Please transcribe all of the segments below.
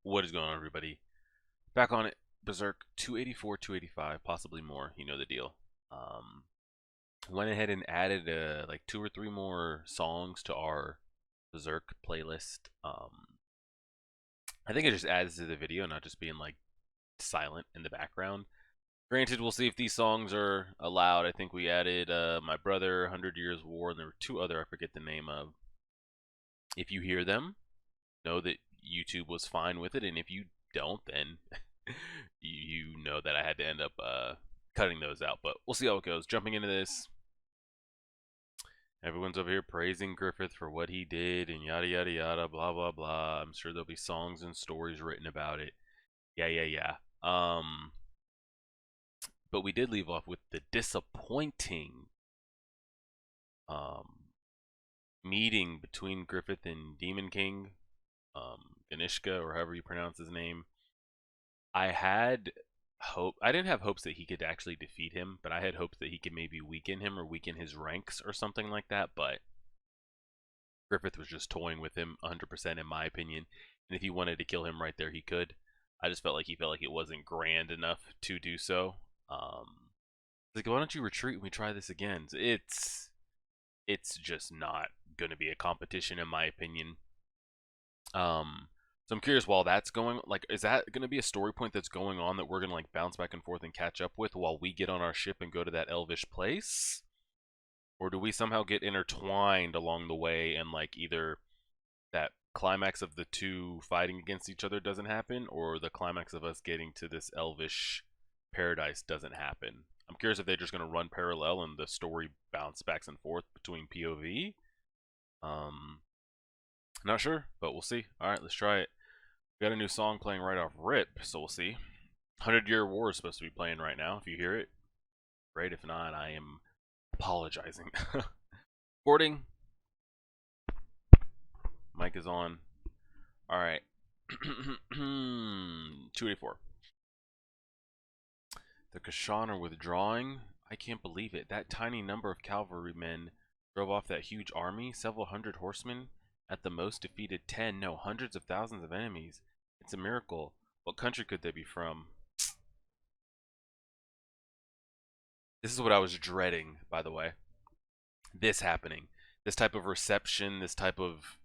What is going on, everybody? Back on it. Berserk 284, 285, possibly more. You know the deal. Um, Went ahead and added like two or three more songs to our Berserk playlist. I think it just adds to the video, not just being like silent in the background. Granted, we'll see if these songs are allowed. I think we added My Brother, 100 Years War, and there were two other I forget the name of. If you hear them, know that YouTube was fine with it, and if you don't, then you know that I had to end up cutting those out. But we'll see how it goes. Jumping into this, everyone's over here praising Griffith for what he did and yada yada yada, blah blah blah. I'm sure there'll be songs and stories written about it. Yeah, yeah, yeah. But we did leave off with the disappointing um meeting between Griffith and Demon King, Ganishka, or however you pronounce his name. I had hope. I didn't have hopes that he could actually defeat him, but I had hopes that he could maybe weaken him or weaken his ranks or something like that. But Griffith was just toying with him 100% in my opinion. And if he wanted to kill him right there, he could. I just felt like he felt like it wasn't grand enough to do so. Like, why don't you retreat and we try this again? It's just not going to be a competition in my opinion. So I'm curious, while that's going, like, is that going to be a story point that's going on that we're going to like bounce back and forth and catch up with while we get on our ship and go to that elvish place? Or do we somehow get intertwined along the way and like either that climax of the two fighting against each other doesn't happen, or the climax of us getting to this elvish paradise doesn't happen? I'm curious if they're just going to run parallel and the story bounce back and forth between POV. Um, Not sure, but we'll see. All right, let's try it. We got a new song playing right off rip, so we'll see. 100-Year War is supposed to be playing right now. If you hear it, great. If not, I am apologizing. Recording. Mic is on. All right. 284. The Kashan are withdrawing. I can't believe it. That tiny number of cavalrymen drove off that huge army. Several hundred horsemen at the most defeated 10, no, hundreds of thousands of enemies. It's a miracle. What country could they be from? This is what I was dreading, by the way. This happening. This type of reception, this type of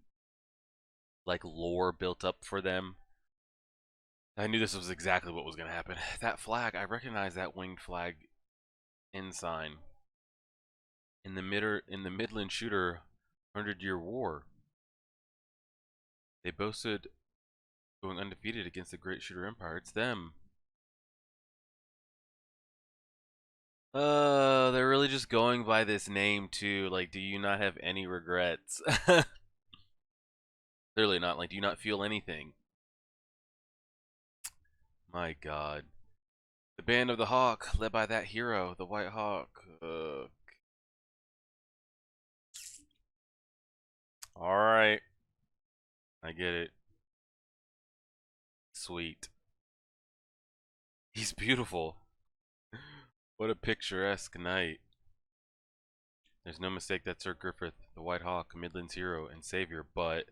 like lore built up for them. I knew this was exactly what was going to happen. That flag, I recognize that winged flag ensign in the Midland Shooter 100-Year War. They boasted going undefeated against the Great Shooter Empire. It's them. They're really just going by this name too. Like, do you not have any regrets? Clearly not. Like, do you not feel anything? My God. The Band of the Hawk, led by that hero, the White Hawk. Alright. I get it. Sweet. He's beautiful. What a picturesque night. There's no mistake that Sir Griffith, the White Hawk, Midland's hero and savior, but...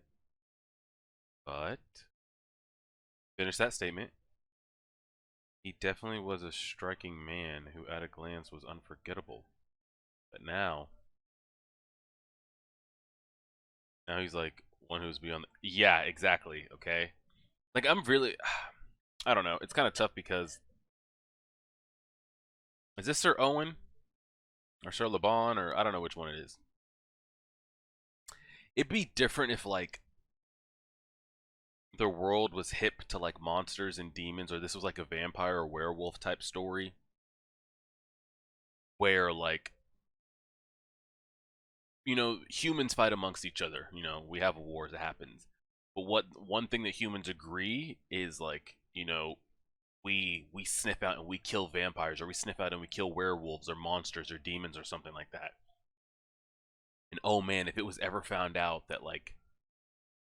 Finish that statement. He definitely was a striking man who at a glance was unforgettable. But now he's like one who's beyond yeah, exactly, okay? Like, I'm really I don't know. It's kind of tough because is this Sir Owen or Sir Laban, or I don't know which one it is. It'd be different if like the world was hip to like monsters and demons, or this was like a vampire or werewolf type story where like, you know, humans fight amongst each other. You know, we have wars that happens. But what one thing that humans agree is like, you know, we sniff out and we kill vampires, or we sniff out and we kill werewolves or monsters or demons or something like that. And oh man, if it was ever found out that like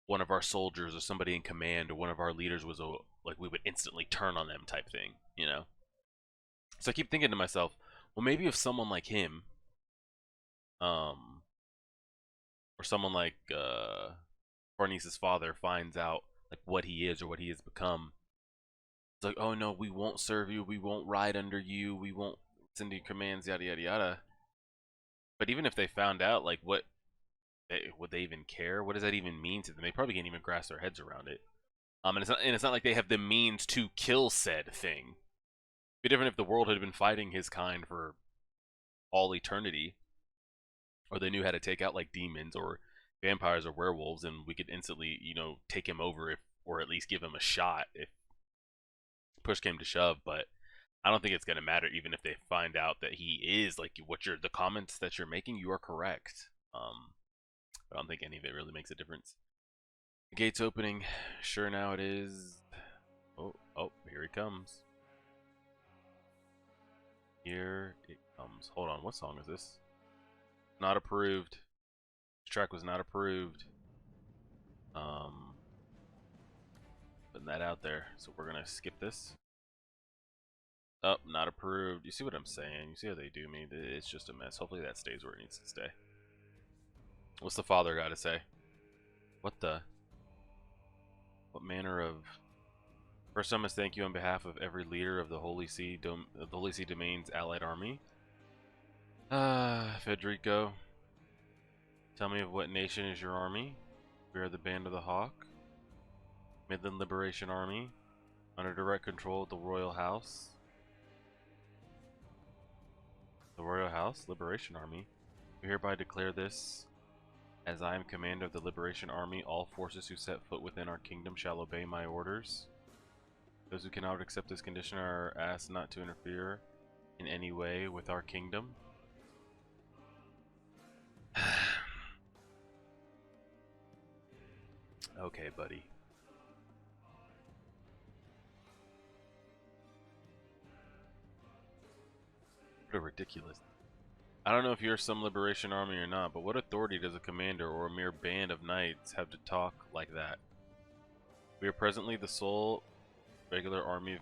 one of our soldiers or somebody in command or one of our leaders was like, we would instantly turn on them type thing, you know? So I keep thinking to myself, well, maybe if someone like him, or someone like Farnese's father finds out like what he is or what he has become. It's like, oh no, we won't serve you, we won't ride under you, we won't send you commands, yada yada yada. But even if they found out, like, what would they even care? What does that even mean to them? They probably can't even grasp their heads around it. And it's not like they have the means to kill said thing. It'd be different if the world had been fighting his kind for all eternity, or they knew how to take out like demons or vampires or werewolves, and we could instantly, take him over if, or at least give him a shot if push came to shove. But I don't think it's gonna matter, even if they find out that he is like the comments that you're making. You are correct. I don't think any of it really makes a difference. The gate's opening. Sure, now it is. Oh, here he comes. Here it comes. Hold on, what song is this? Not approved. This track was not approved. Putting that out there. So we're gonna skip this. Oh, not approved. You see what I'm saying? You see how they do me? It's just a mess. Hopefully that stays where it needs to stay. What's the father got to say? What manner of... First, I must thank you on behalf of every leader of the Holy See, Domain's allied army. Federico. Tell me of what nation is your army? We are the Band of the Hawk. Midland Liberation Army. Under direct control of the Royal House. The Royal House? Liberation Army. We hereby declare this. As I am commander of the Liberation Army, all forces who set foot within our kingdom shall obey my orders. Those who cannot accept this condition are asked not to interfere in any way with our kingdom. Okay, buddy. What a ridiculous... I don't know if you're some liberation army or not, but what authority does a commander or a mere band of knights have to talk like that? We are presently the sole regular army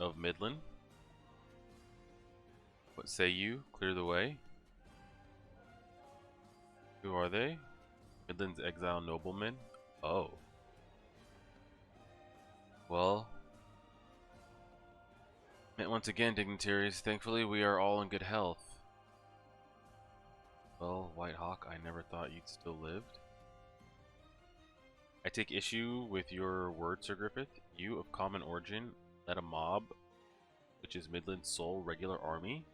of Midland. What say you? Clear the way. Who are they? Midland's exile noblemen? Oh. Well. Once again, dignitaries, thankfully we are all in good health. Well, White Hawk, I never thought you'd still lived. I take issue with your word, Sir Griffith. You, of common origin, led a mob, which is Midland's sole regular army.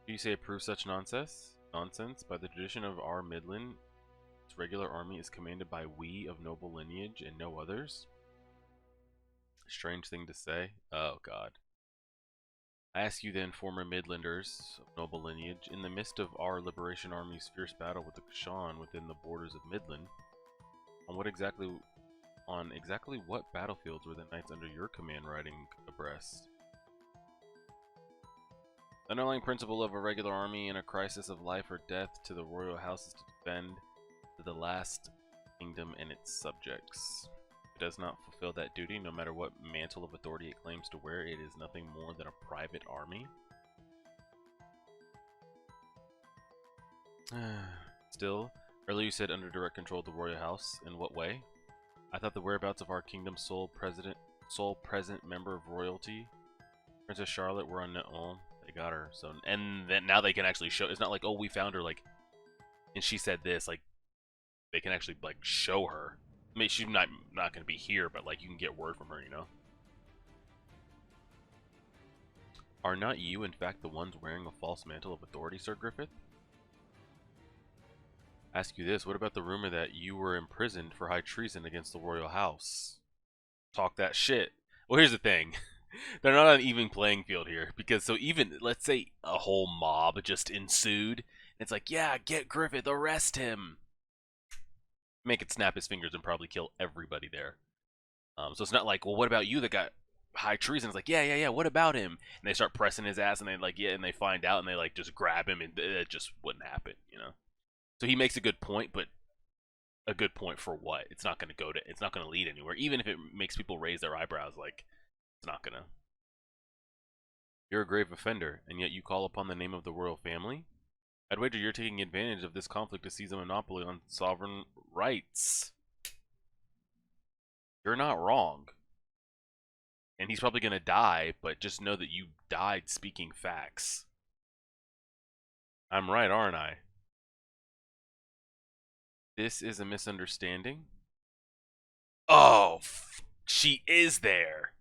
Do you say approve such nonsense? By the tradition of our Midland, its regular army is commanded by we of noble lineage and no others. Strange thing to say. Oh, God. I ask you then, former Midlanders of noble lineage, in the midst of our Liberation Army's fierce battle with the Kashan within the borders of Midland, on exactly what battlefields were the knights under your command riding abreast? The underlying principle of a regular army in a crisis of life or death to the royal house is to defend the last kingdom and its subjects. If it does not fulfill that duty, no matter what mantle of authority it claims to wear, it is nothing more than a private army. Still, earlier you said under direct control of the royal house. In what way? I thought the whereabouts of our kingdom's sole present member of royalty, Princess Charlotte, were unknown. Oh, they got her. So, and then now they can actually show. It's not like, oh, we found her, like, and she said this. Like, they can actually like show her. I mean, she's not going to be here, but like you can get word from her, you know. Are not you, in fact, the ones wearing a false mantle of authority, Sir Griffith? Ask you this: what about the rumor that you were imprisoned for high treason against the royal house? Talk that shit. Well, here's the thing. They're not on an even playing field here, because so even, let's say a whole mob just ensued, it's like, yeah, get Griffith, arrest him. Make it snap his fingers and probably kill everybody there. So it's not like, well, what about you that got high treason? It's like, yeah, what about him? And they start pressing his ass, and they like, yeah, and they find out, and they like just grab him, and it just wouldn't happen, you know. So he makes a good point, but a good point for what? It's not going to lead anywhere. Even if it makes people raise their eyebrows, like, it's not gonna. You're a grave offender, and yet you call upon the name of the royal family? I'd wager you're taking advantage of this conflict to seize a monopoly on sovereign rights. You're not wrong. And he's probably going to die, but just know that you died speaking facts. I'm right, aren't I? This is a misunderstanding. Oh, she is there.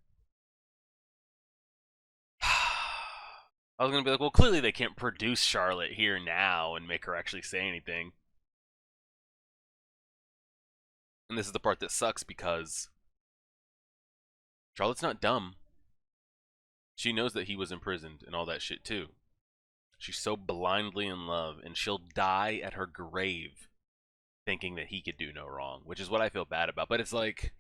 I was going to be like, well, clearly they can't produce Charlotte here now and make her actually say anything. And this is the part that sucks because Charlotte's not dumb. She knows that he was imprisoned and all that shit too. She's so blindly in love, and she'll die at her grave thinking that he could do no wrong, which is what I feel bad about. But it's like,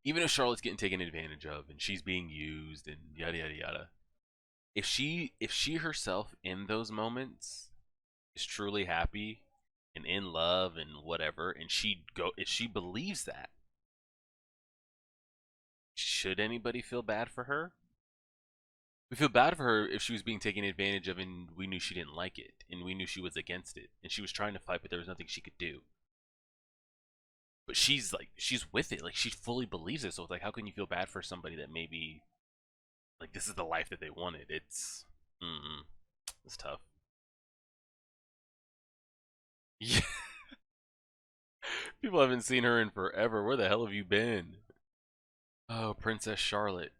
even if Charlotte's getting taken advantage of and she's being used and yada yada yada, if she herself in those moments is truly happy and in love and whatever, and if she believes that, should anybody feel bad for her? We feel bad for her if she was being taken advantage of and we knew she didn't like it and we knew she was against it and she was trying to fight, but there was nothing she could do. But she's with it, like she fully believes it. So it's like, how can you feel bad for somebody that maybe like this is the life that they wanted? It's it's tough. Yeah. People haven't seen her in forever. Where the hell have you been? Oh, Princess Charlotte.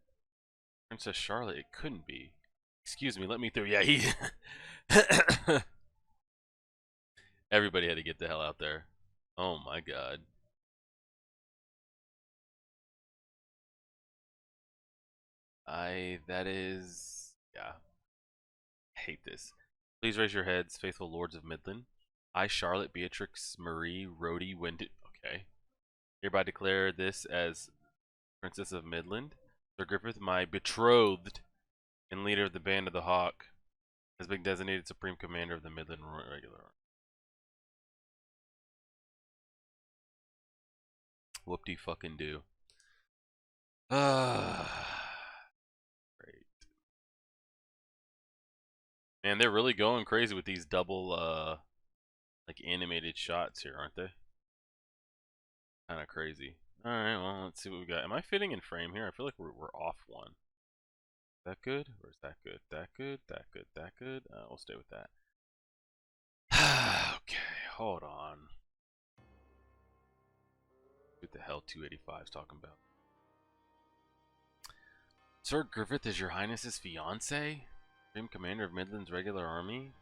Princess Charlotte, it couldn't be. Excuse me, let me through. Yeah, he everybody had to get the hell out there. Oh my god. That is, yeah, I hate this. Please raise your heads, faithful lords of Midland. I, Charlotte, Beatrix, Marie, Rhodey, Wendy, okay, hereby declare this as Princess of Midland. Sir Griffith, my betrothed and leader of the Band of the Hawk, has been designated Supreme Commander of the Midland Regular Army. Whoop-de-fucking-do. Great. Man, they're really going crazy with these double, like animated shots here, aren't they? Kind of crazy. All right, well, let's see what we got. Am I fitting in frame here? I feel like we're off one. Is that good? Or is that good? That good? That good? That good? We'll stay with that. Okay, hold on. What the hell 285 is talking about? Sir Griffith is your highness's fiance? Supreme Commander of Midland's regular army?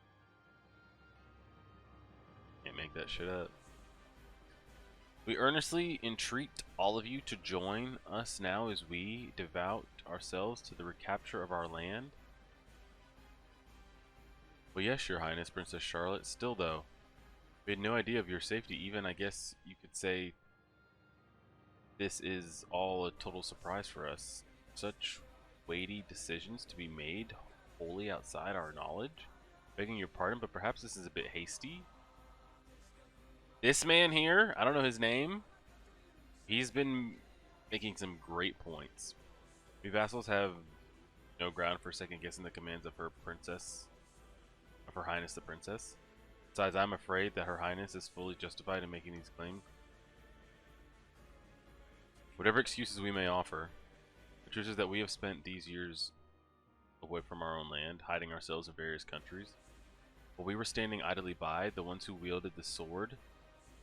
Can't make that shit up. We earnestly entreat all of you to join us now as we devote ourselves to the recapture of our land. Well, yes, your highness, Princess Charlotte. Still, though, we had no idea of your safety. Even, I guess you could say, this is all a total surprise for us. Such weighty decisions to be made wholly outside our knowledge. Begging your pardon, but perhaps this is a bit hasty. This man here, I don't know his name. He's been making some great points. We vassals have no ground for second guessing the commands of her princess, of her highness the princess. Besides, I'm afraid that her highness is fully justified in making these claims. Whatever excuses we may offer, the truth is that we have spent these years away from our own land, hiding ourselves in various countries. While we were standing idly by, the ones who wielded the sword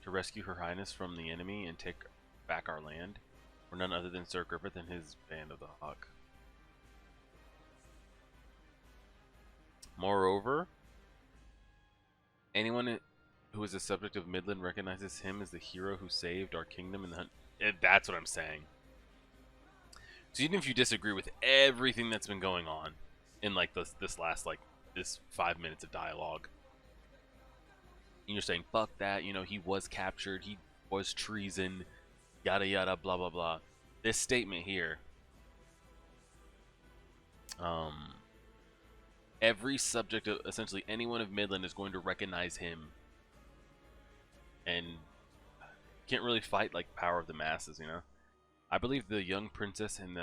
to rescue her highness from the enemy and take back our land were none other than Sir Griffith and his Band of the Hawk. Moreover, anyone who is the subject of Midland recognizes him as the hero who saved our kingdom in the hunt. That's what I'm saying. So even if you disagree with everything that's been going on in like this last like this 5 minutes of dialogue, and you're saying fuck that, you know, he was captured, he was treason, yada yada, blah blah blah. This statement here, every subject of essentially anyone of Midland is going to recognize him, and can't really fight like power of the masses, you know. I believe the young princess and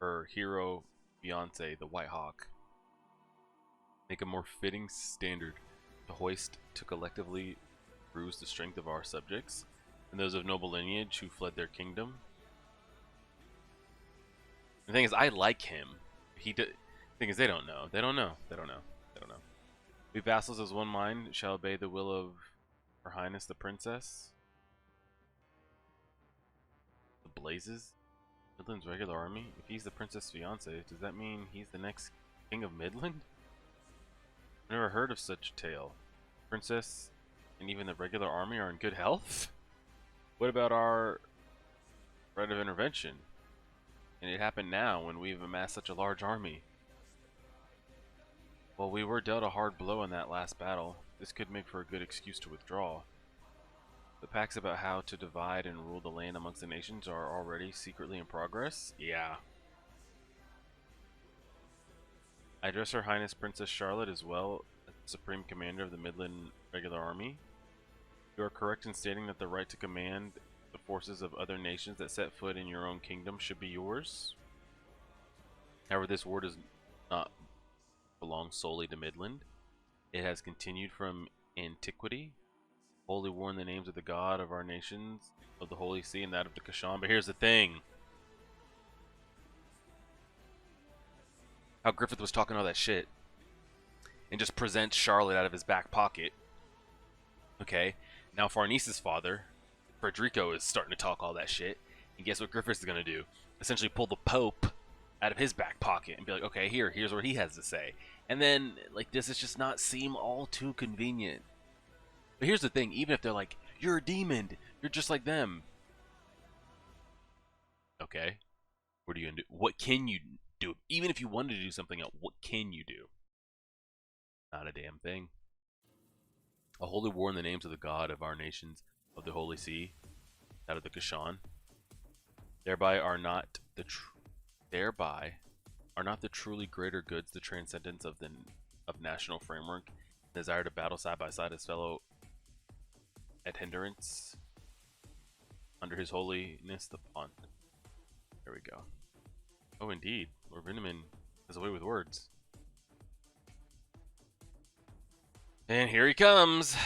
her hero fiance, the White Hawk, make a more fitting standard to hoist to collectively bruise the strength of our subjects and those of noble lineage who fled their kingdom. The thing is, I like him. The thing is, they don't know. They don't know. They don't know. They don't know. We vassals as one mind shall obey the will of Her Highness the Princess. The Blazes? Midland's regular army? If he's the princess' fiance, does that mean he's the next king of Midland? I've never heard of such a tale. Princess and even the regular army are in good health? What about our right of intervention? And it happened now when we've amassed such a large army. Well, we were dealt a hard blow in that last battle. This could make for a good excuse to withdraw. The pacts about how to divide and rule the land amongst the nations are already secretly in progress? Yeah. I address Her Highness Princess Charlotte as well as the Supreme Commander of the Midland Regular Army. You are correct in stating that the right to command the forces of other nations that set foot in your own kingdom should be yours. However, this war does not belong solely to Midland. It has continued from antiquity. Holy war in the names of the god of our nations, of the Holy See, and that of the Kashan. But here's the thing. How Griffith was talking all that shit and just presents Charlotte out of his back pocket. Okay, now Farnese's father, Frederico, is starting to talk all that shit. And guess what Griffith's gonna do? Essentially pull the Pope out of his back pocket and be like, okay, here's what he has to say. And then, like, does this just not seem all too convenient? But here's the thing, even if they're like, you're a demon, you're just like them. Okay, what are you gonna do? What can you do? Even if you wanted to do something else, what can you do? Not a damn thing. A holy war in the names of the god of our nations, of the Holy See, out of the Kashan. Thereby are not the truly greater goods the transcendence of national framework, desire to battle side by side as fellow adherents under His Holiness the Pont. There we go. Oh, indeed, Lord Vinneman has a way with words. And here he comes.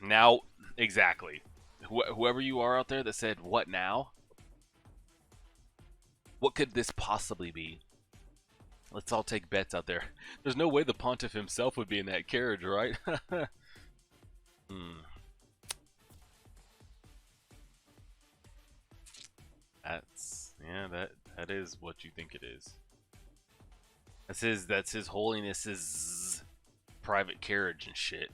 Now, exactly. Whoever you are out there that said, what now? What could this possibly be? Let's all take bets out there. There's no way the Pontiff himself would be in that carriage, right? That is what you think it is. That's his holiness's private carriage and shit.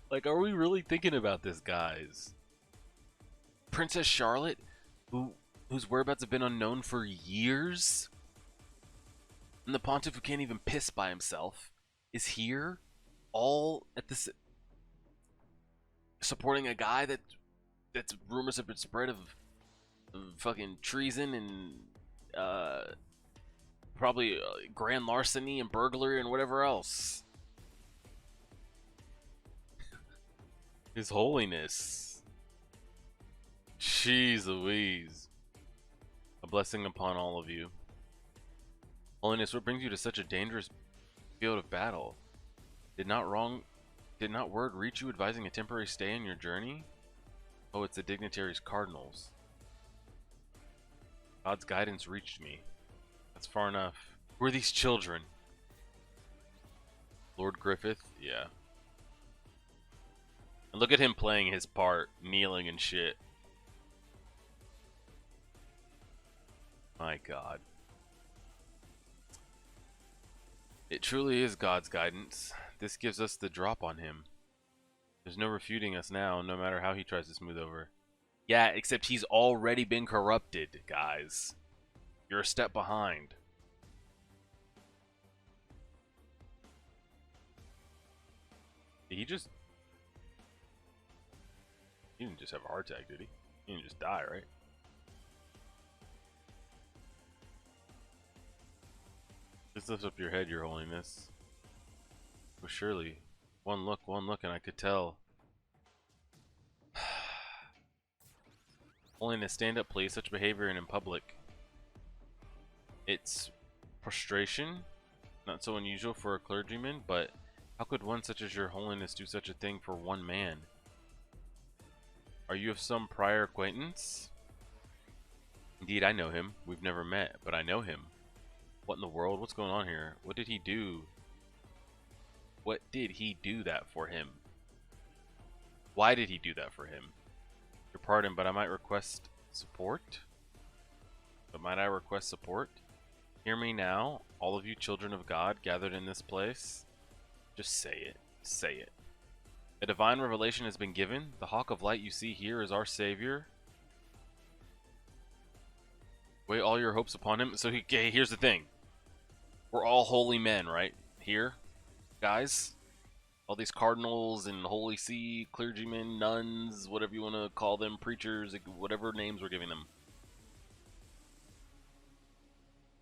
Like, are we really thinking about this, guys? Princess Charlotte, whose whereabouts have been unknown for years, and the Pontiff, who can't even piss by himself, is here, all at this, supporting a guy that's rumors have been spread of fucking treason and probably grand larceny and burglary and whatever else. His Holiness. Jeez Louise. A blessing upon all of you. Holiness, what brings you to such a dangerous field of battle? Did not word reach you advising a temporary stay in your journey? Oh, it's the dignitaries' cardinals. God's guidance reached me. That's far enough. Who are these children? Lord Griffith? Yeah. And look at him playing his part, kneeling and shit. My God. It truly is God's guidance. This gives us the drop on him. There's no refuting us now, no matter how he tries to smooth over. Yeah, except he's already been corrupted, guys. You're a step behind. He didn't just have a heart attack, did he? He didn't just die, right? Just lift up your head, your holiness. Well, surely. One look, and I could tell. Holiness, stand up, please. Such behavior and in public. It's prostration. Not so unusual for a clergyman, but How could one such as your holiness do such a thing for one man? Are you of some prior acquaintance? Indeed, I know him. We've never met, but I know him. What in the world? What's going on here? What did he do? What did he do that for him? Why did he do that for him? Your pardon, but I might request support? But might I request support? Hear me now, all of you children of God gathered in this place. Just say it. Say it. A divine revelation has been given. The Hawk of Light you see here is our Savior. Weigh all your hopes upon him. So okay, here's the thing. We're all holy men, right? Here, guys. All these cardinals and holy see, clergymen, nuns, whatever you want to call them, preachers, whatever names we're giving them.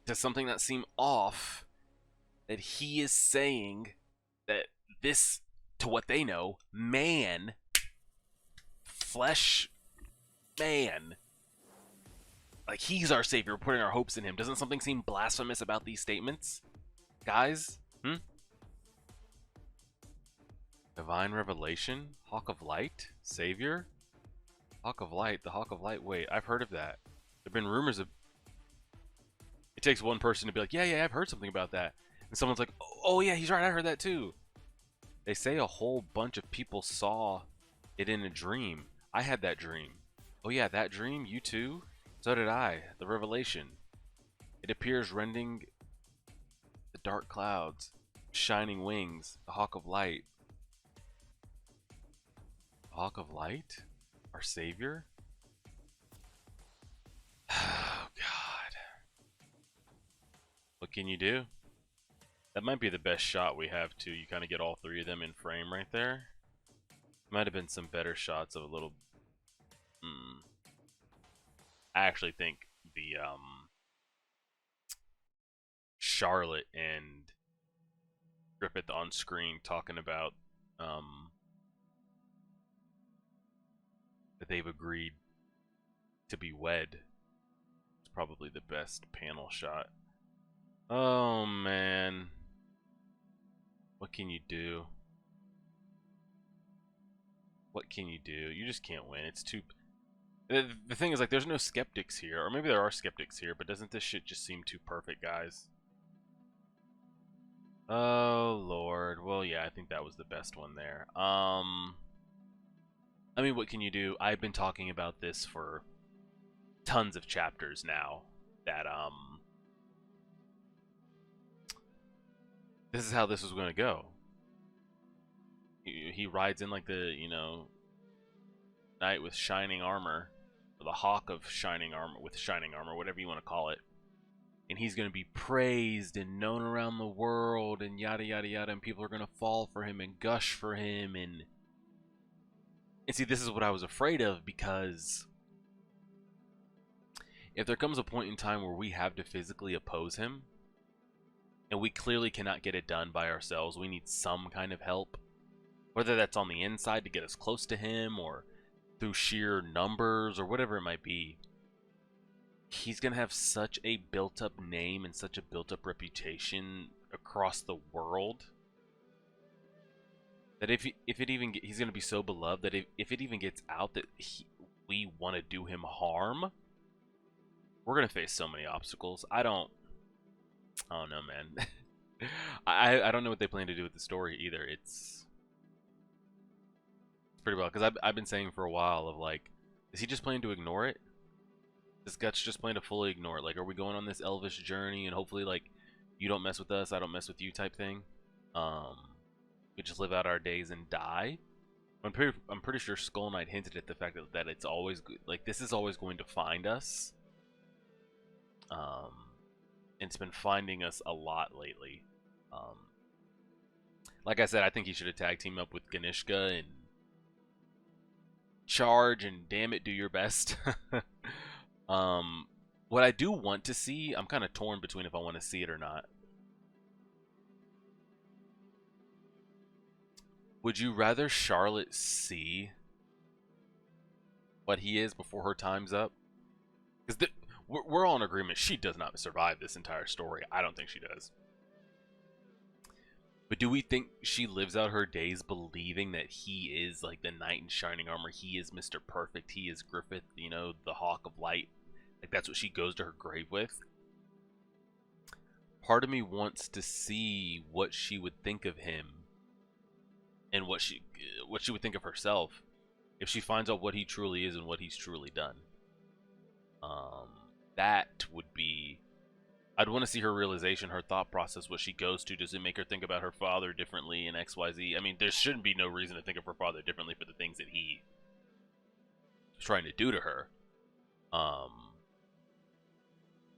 Does something not seem off that he is saying that this, to what they know, man, flesh man, like he's our savior, we're putting our hopes in him. Doesn't something seem blasphemous about these statements? Guys? Divine revelation? Hawk of Light? Savior? Hawk of Light? The Hawk of Light? Wait, I've heard of that. There have been rumors of... It takes one person to be like, yeah, I've heard something about that. And someone's like, oh yeah, he's right, I heard that too. They say a whole bunch of people saw it in a dream. I had that dream. Oh yeah, that dream? You too? So did I. The revelation. It appears rending the dark clouds, shining wings, the Hawk of Light. Hawk of Light? Our savior? Oh god. What can you do? That might be the best shot we have too. You kind of get all three of them in frame right there. Might have been some better shots of a little... I actually think the Charlotte and Griffith on screen talking about that they've agreed to be wed. It's probably the best panel shot. Oh man. What can you do? What can you do? You just can't win. It's too... The thing is, like, there's no skeptics here. Or maybe there are skeptics here, but doesn't this shit just seem too perfect, guys? Oh, Lord. Well, yeah, I think that was the best one there. I mean, what can you do? I've been talking about this for tons of chapters now. That, this is how this was going to go. He rides in like the, you know, knight with shining armor. Or the hawk of shining armor, with shining armor, whatever you want to call it. And he's going to be praised and known around the world and yada yada yada, and people are going to fall for him and gush for him. And see, this is what I was afraid of, because if there comes a point in time where we have to physically oppose him and we clearly cannot get it done by ourselves, we need some kind of help, whether that's on the inside to get us close to him or through sheer numbers or whatever it might be, he's gonna have such a built-up name and such a built-up reputation across the world that if it even he's gonna be so beloved that if it even gets out that we want to do him harm, we're gonna face so many obstacles. I don't know, man. I don't know what they plan to do with the story either. It's pretty well, because I've been saying for a while of like, is he just planning to ignore it? This Guts just planning to fully ignore it? Like, are we going on this elvish journey and hopefully like you don't mess with us, I don't mess with you type thing? We just live out our days and die. I'm pretty sure Skull Knight hinted at the fact that it's always like this is always going to find us. And it's been finding us a lot lately. Like I said, I think he should have tag team up with Ganishka and charge and damn it, do your best. What I do want to see, I'm kind of torn between if I want to see it or not. Would you rather Charlotte see what he is before her time's up? Because we're all in agreement she does not survive this entire story. I don't think she does. But do we think she lives out her days believing that he is like the knight in shining armor? He is Mr. Perfect. He is Griffith, you know, the Hawk of Light. Like that's what she goes to her grave with. Part of me wants to see what she would think of him and what she would think of herself if she finds out what he truly is and what he's truly done. That would be... I'd want to see her realization, her thought process, what she goes to. Does it make her think about her father differently in XYZ? I mean, there shouldn't be no reason to think of her father differently for the things that he was trying to do to her.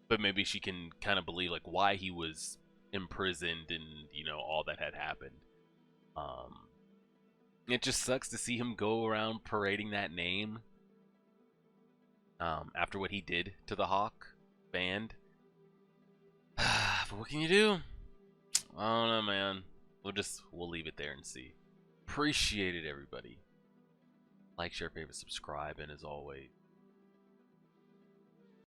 But maybe she can kind of believe like why he was imprisoned and, you know, all that had happened. It just sucks to see him go around parading that name after what he did to the Hawk band. But what can you do? I don't know, man. We'll leave it there and see. Appreciate it, everybody. Like, share, favorite, subscribe, and as always,